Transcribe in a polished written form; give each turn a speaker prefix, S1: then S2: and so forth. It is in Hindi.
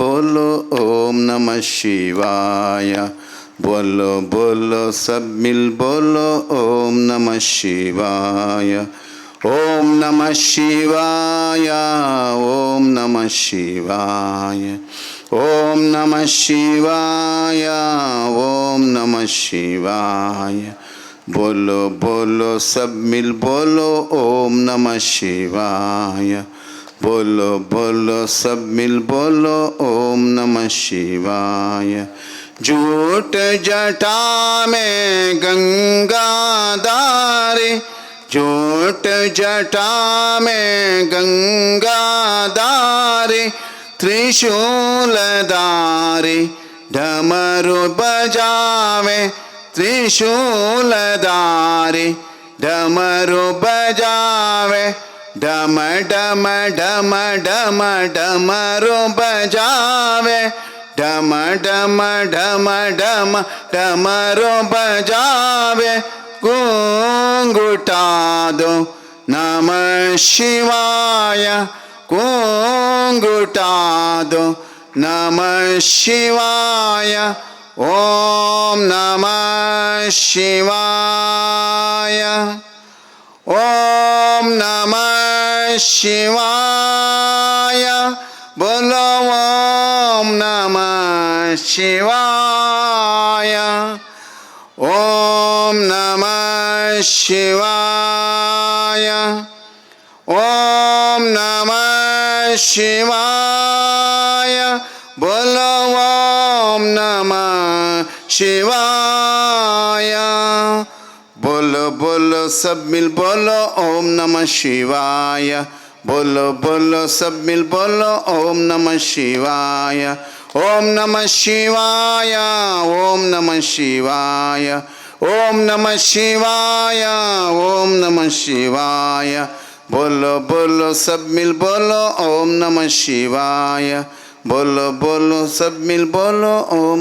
S1: बोलो ओम नमः शिवाय। बोलो बोलो सब मिल बोलो ओम नमः शिवाय। ओम नमः शिवाय, ओम नमः शिवाय, ओम नमः शिवाय, ओम नमः शिवाय। बोलो बोलो सब मिल बोलो ओम नमः शिवाय। बोलो बोलो सब मिल बोलो ओम नमः शिवाय। झूठ जटा में गंगा धारे, झूठ जटा में गंगा धारे, त्रिशूल धारे डमरू बजावे, त्रिशूल धारे डमरू बजावे, डम डम डम डम डमरू बजावे, डम डम डम डम डमरू बजावे। घूंघटा दो नमः शिवाय, घूंघटा दो नमः शिवाय। ओम नमः शिवाय, ओम नमः शिवाय। बोलो ओम नमः शिवाय, ओम नमः शिवाय, ओम नमः शिवाय। बोलो ओम नमः शिवाय। बोलो बोलो सब मिल बोलो ओम नमः शिवाय। बोलो बोलो सब मिल बोलो ओम नमः शिवाय। ओम नमः शिवाय, ओम नमः शिवाय, ओम नमः शिवाय, ओम नमः शिवाय। बोलो बोलो सब मिल बोलो ओम नमः शिवाय। बोलो बोलो सब मिल बोलो ओम